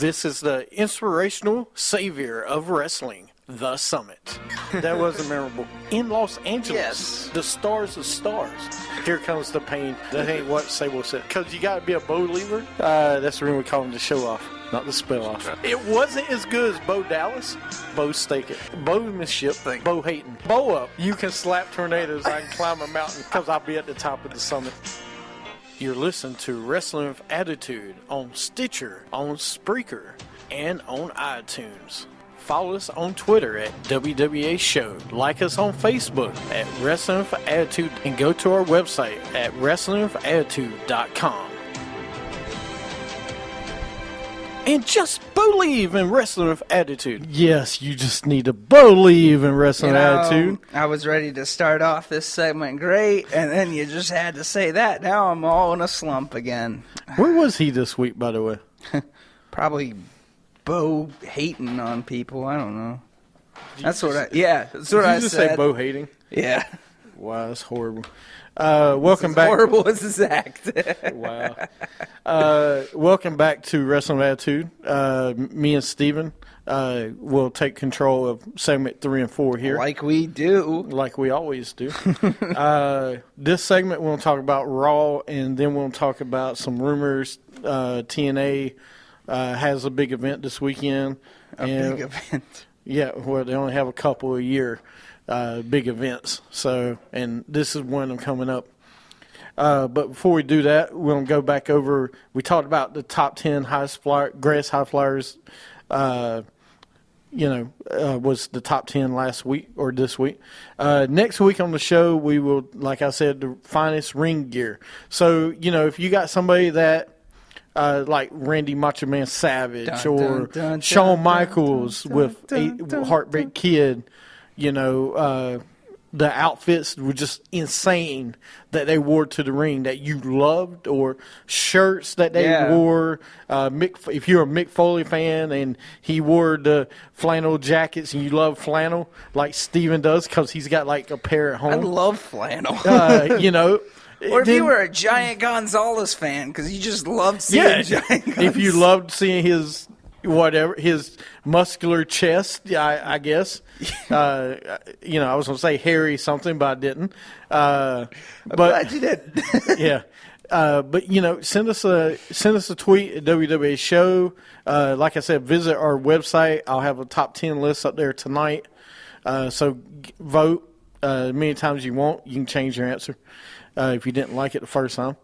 This is the inspirational savior of wrestling, the Summitt. That wasn't memorable. In Los Angeles, Yes. the stars of stars. Here comes the pain. That ain't what Sable said. Because you got to be a believer. That's the reason we call him the show off, not the spell off. It wasn't as good as Bo Dallas. Bo Staken. Bowmanship. Bo hating. Bo up. You can slap tornadoes. I can climb a mountain because I'll be at the top of the summit. You're listening to Wrestling with Attitude on Stitcher, on Spreaker, and on iTunes. Follow us on Twitter at WWA Show. Like us on Facebook at Wrestling with Attitude. And go to our website at WrestlingWithAttitude.com. And just believe in Wrestling with Attitude. Yes, you just need to believe in Wrestling with Attitude. I was ready to start off this segment great, and then you just had to say that. Now I'm all in a slump again. Where was he this week, by the way? Probably Bo hating on people. I don't know. That's what I said. Did you just say Bo hating? Yeah. Wow, that's horrible. Welcome back. Horrible as his act. Wow. Welcome back to Wrestling with Attitude. Me and Steven will take control of segment 3 and 4 here. Like we do. Like we always do. This segment we'll talk about Raw, and then we'll talk about some rumors. TNA has a big event this weekend. Big event. Yeah, well, they only have a couple a year. Big events. So, and this is one of them coming up. But before we do that, we're going to go back over. We talked about the top 10 greatest high flyers. Was the top 10 last week or this week. Next week on the show, we will, like I said, the finest ring gear. So, if you got somebody that, like Randy Macho Man Savage Shawn Michaels with Heartbreak Kid, the outfits were just insane that they wore to the ring that you loved, or shirts that they wore. If you're a Mick Foley fan and he wore the flannel jackets and you love flannel like Steven does because he's got like a pair at home. I love flannel. Or if you were a Giant Gonzalez fan because you just loved seeing Giant Gonzalez. If you loved seeing his muscular chest, I guess. I was going to say hairy something, but I didn't. I'm glad you did. Yeah. But send us a tweet at WWA Show. Like I said, visit our website. I'll have a top 10 list up there tonight. So vote many times as you want. You can change your answer. If you didn't like it the first time.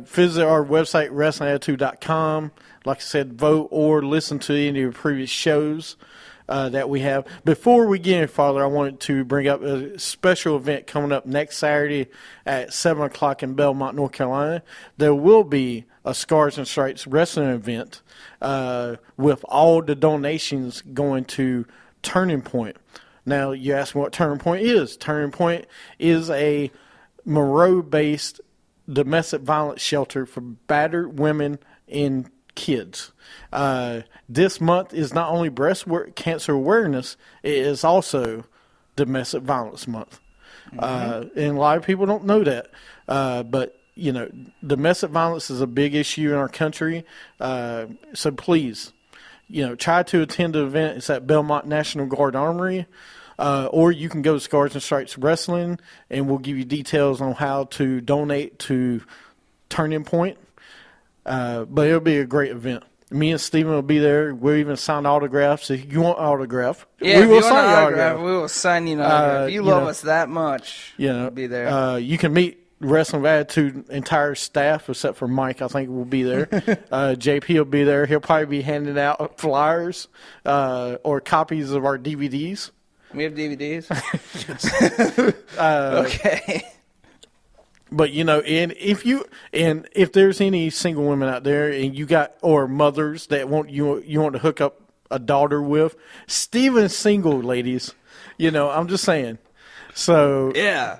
Visit our website, WrestlingAttitude.com. Like I said, vote or listen to any of the previous shows that we have. Before we get any farther, I wanted to bring up a special event coming up next Saturday at 7 o'clock in Belmont, North Carolina. There will be a Scars and Stripes wrestling event with all the donations going to Turning Point. Now, you ask me what Turning Point is. Turning Point is a Monroe-based domestic violence shelter for battered women and kids. This month is not only breast cancer awareness, it is also domestic violence month. And a lot of people don't know that. But, domestic violence is a big issue in our country. So please, try to attend the event. It's at Belmont National Guard Armory. Or you can go to Scars and Stripes Wrestling, and we'll give you details on how to donate to Turning Point. But it'll be a great event. Me and Steven will be there. We'll even sign autographs. If you want an autograph, we will sign your autograph. We will sign you an autograph. If you love us that much, we'll be there. You can meet Wrestling with Attitude entire staff, except for Mike. I think will be there. JP will be there. He'll probably be handing out flyers or copies of our DVDs. We have DVDs. Okay. But and if there's any single women out there and you got or mothers that you want to hook up a daughter with, Steven's single, ladies. I'm just saying. So yeah.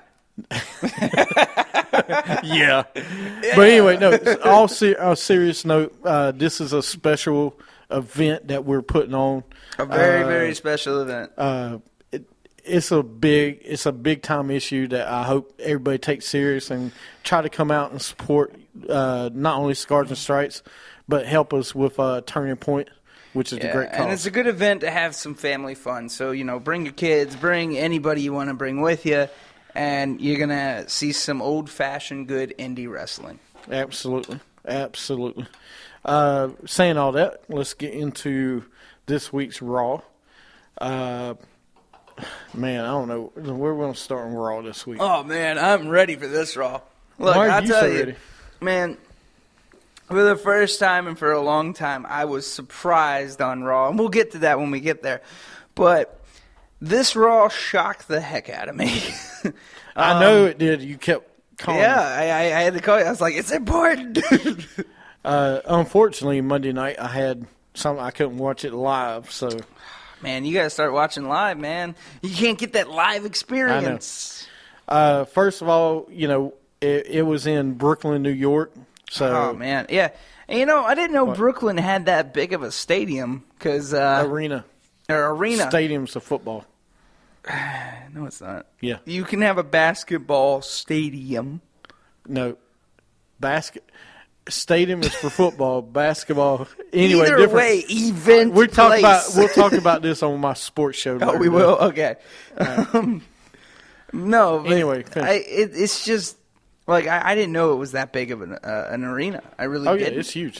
Yeah. But anyway, no. On a serious note, this is a special event that we're putting on. A very very special event. It's a big time issue that I hope everybody takes serious and try to come out and support not only Scars and Stripes, but help us with Turning Point. which is a great cause. And it's a good event to have some family fun. So, bring your kids, bring anybody you want to bring with you, and you're going to see some old-fashioned good indie wrestling. Absolutely. Saying all that, let's get into this week's Raw. Man, I don't know. We're going to start on Raw this week. Oh, man, I'm ready for this Raw. Look, Why are I'll you tell so you, ready? Man, for the first time and for a long time, I was surprised on Raw. And we'll get to that when we get there. But this Raw shocked the heck out of me. I know it did. You kept calling. Yeah, I had to call you. I was like, it's important. Unfortunately, Monday night I had something. I couldn't watch it live, so... Man, you got to start watching live, man. You can't get that live experience. I know. First of all, it was in Brooklyn, New York. So, oh, man. Yeah. And, I didn't know Brooklyn had that big of a stadium. Arena. Stadium's of football. No, it's not. Yeah. You can have a basketball stadium. No. Stadium is for football, basketball. Anyway, either different. Way, event. We'll talk about this on my sports show. Oh, we will. Okay. No. But anyway, it's just I didn't know it was that big of an arena. I really didn't. Oh yeah, it's huge.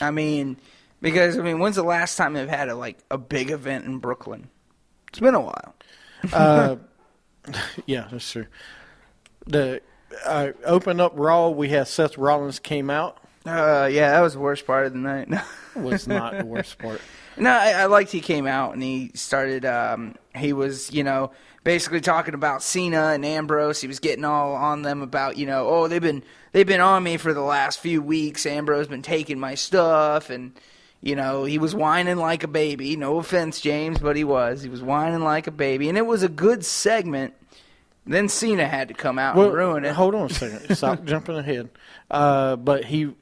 Because when's the last time they've had a big event in Brooklyn? It's been a while. Yeah, that's true. The open up Raw. We had Seth Rollins came out. Yeah, that was the worst part of the night. It was not the worst part. No, I liked he came out and he started, he was, basically talking about Cena and Ambrose. He was getting all on them about, they've been on me for the last few weeks. Ambrose been taking my stuff and, he was whining like a baby. No offense, James, but he was. He was whining like a baby. And it was a good segment. Then Cena had to come out and ruin it. Hold on a second. Stop jumping ahead. But he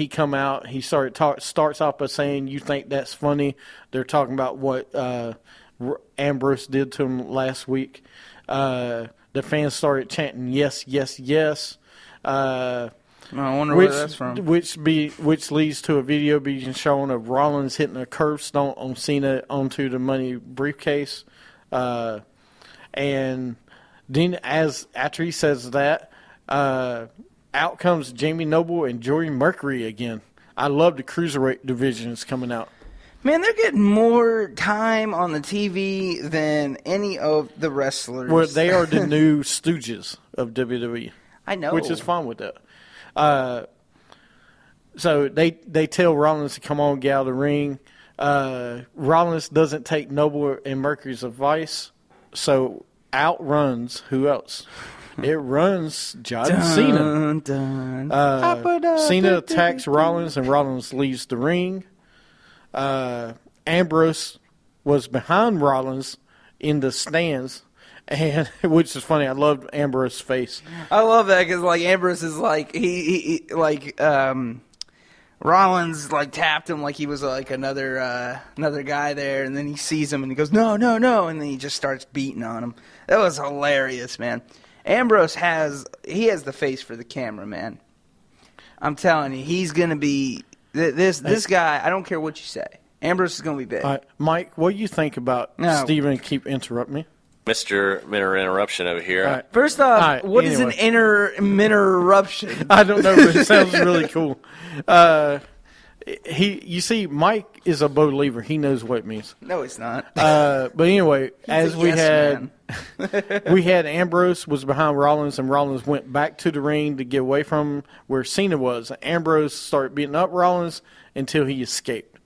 come out. He starts off by saying, "You think that's funny?" They're talking about what Ambrose did to him last week. The fans started chanting, "Yes, yes, yes." I wonder where that's from. Which leads to a video being shown of Rollins hitting a curb stomp on Cena onto the money briefcase, and then after he says that. Out comes Jamie Noble and Jordan Mercury again. I love the Cruiserweight divisions coming out. Man, they're getting more time on the TV than any of the wrestlers. Well, they are the new stooges of WWE. I know. Which is fine with that. So they tell Rollins to come on, get out of the ring. Rollins doesn't take Noble and Mercury's advice, so outruns who else? It runs John Cena. Cena attacks Rollins, and Rollins leaves the ring. Ambrose was behind Rollins in the stands, and which is funny. I loved Ambrose's face. I love that because Ambrose is Rollins tapped him like he was another guy there, and then he sees him and he goes no, and then he just starts beating on him. That was hilarious, man. Ambrose has the face for the camera, man. I'm telling you, he's gonna be this guy. I don't care what you say. Ambrose is gonna be big. Mike, what do you think about Steven keep interrupting me? Mr. Minor Interruption over here. Right. First off, what is an interruption? I don't know, but it sounds really cool. You see, Mike is a believer. He knows what it means. No, it's not. But anyway, as we man. we had Ambrose was behind Rollins, and Rollins went back to the ring to get away from where Cena was. Ambrose started beating up Rollins until he escaped.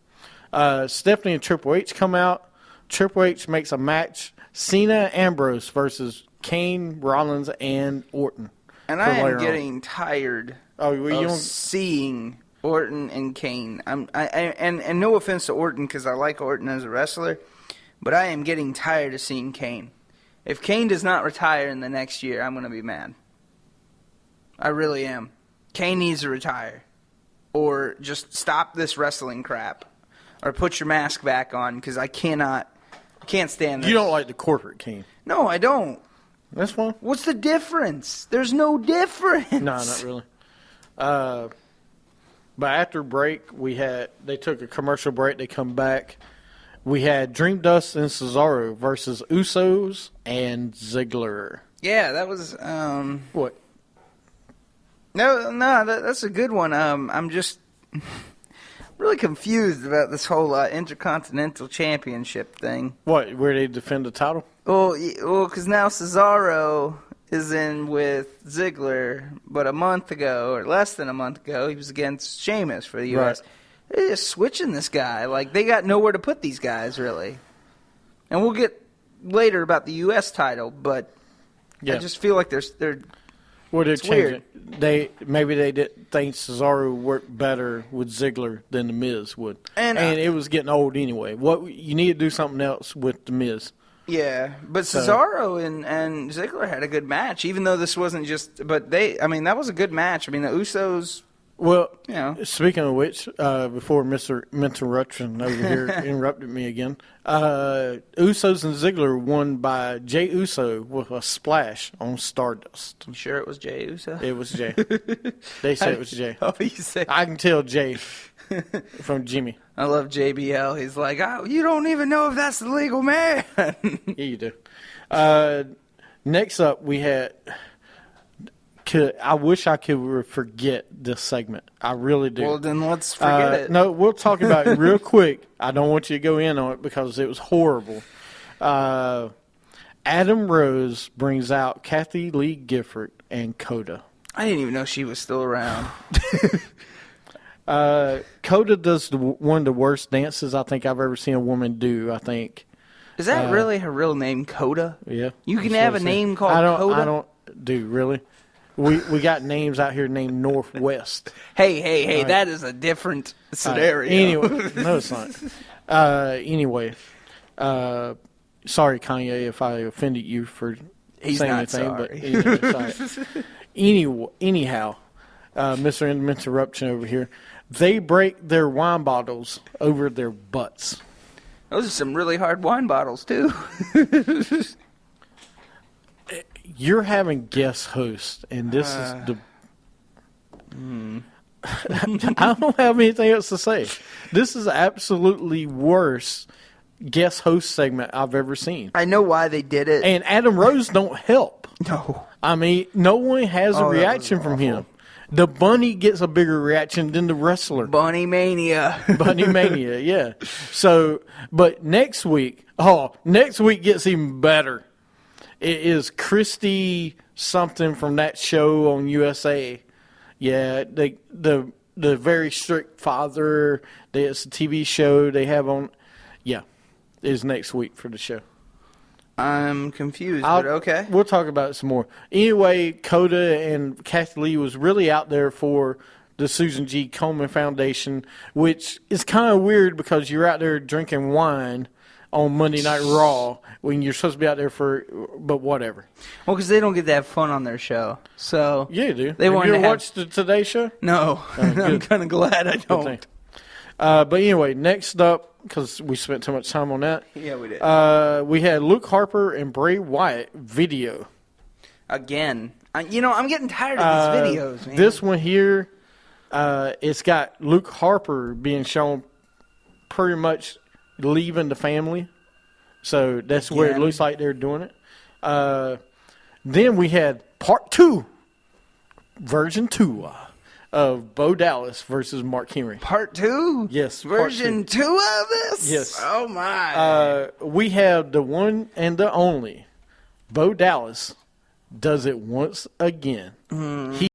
Stephanie and Triple H come out. Triple H makes a match: Cena Ambrose versus Kane, Rollins, and Orton. And I am getting tired of seeing Orton and Kane. And no offense to Orton because I like Orton as a wrestler, but I am getting tired of seeing Kane. If Kane does not retire in the next year, I'm going to be mad. I really am. Kane needs to retire. Or just stop this wrestling crap. Or put your mask back on because I can't stand this. You don't like the corporate Kane? No, I don't. That's fine. What's the difference? There's no difference. No, not really. But after break, they took a commercial break. They come back. we had Dream Dust and Cesaro versus Usos and Ziggler. Yeah, that was What? No, that's a good one. I'm just really confused about this whole Intercontinental Championship thing. What? Where they defend the title? Well, because now Cesaro is in with Ziggler, but a month ago, or less than a month ago, he was against Sheamus for the U.S. Right. They're just switching this guy. Like, they got nowhere to put these guys, really. And we'll get later about the U.S. title, but I just feel like they're Well, they're it's changing. weird. Maybe they didn't think Cesaro worked better with Ziggler than The Miz would, and it was getting old anyway. What you need to do something else with The Miz. Yeah, but Cesaro and Ziggler had a good match, even though this wasn't just. But that was a good match. I mean, the Usos. Well, you know. Speaking of which, before Mr. Interruption over here interrupted me again, Usos and Ziggler won by Jey Uso with a splash on Stardust. You sure it was Jey Uso? It was Jey. They said it was Jey. Oh, you say? I can tell Jey from Jimmy. I love JBL. He's like, you don't even know if that's the legal man. Yeah, you do. Next up, we had. I wish I could forget this segment. I really do. Well, then let's forget it. No, we'll talk about it real quick. I don't want you to go in on it because it was horrible. Adam Rose brings out Kathy Lee Gifford and Coda. I didn't even know she was still around. Coda does one of the worst dances I think I've ever seen a woman do, I think. Is that really her real name, Coda? Yeah. You can have a name called Coda? I don't do, really. We got names out here named Northwest. Hey, right. That is a different scenario. Anyway, no, it's not. Anyway, sorry, Kanye, if I offended you for saying anything. Sorry. But sorry. Anyhow, Mr. Interruption over here, they break their wine bottles over their butts. Those are some really hard wine bottles, too. You're having guest hosts, and this is the... I don't have anything else to say. This is absolutely worst guest host segment I've ever seen. I know why they did it. And Adam Rose don't help. No. I mean, no one has a reaction from him. The bunny gets a bigger reaction than the wrestler. Bunny Mania. Bunny Mania, yeah. So, but next week gets even better. It is Christy something from that show on USA. Yeah, the very strict father. It's a TV show they have on. Yeah, is next week for the show. I'm confused, but okay. We'll talk about it some more. Anyway, Coda and Kathy Lee was really out there for the Susan G. Komen Foundation, which is kind of weird because you're out there drinking wine on Monday Night Raw when you're supposed to be out there but whatever. Well, because they don't get to have fun on their show. So yeah, you do. They have want you to ever watched the Today Show? No. I'm kind of glad I don't. But anyway, next up, because we spent too much time on that. Yeah, we did. We had Luke Harper and Bray Wyatt video. Again. I'm getting tired of these videos, man. This one here, it's got Luke Harper being shown pretty much leaving the family. So that's where it looks like they're doing it. Then we had part 2, version 2 of Bo Dallas versus Mark Henry. Part 2? Yes. Version 2 of this? Yes. Oh, my. We have the one and the only Bo Dallas does it once again. He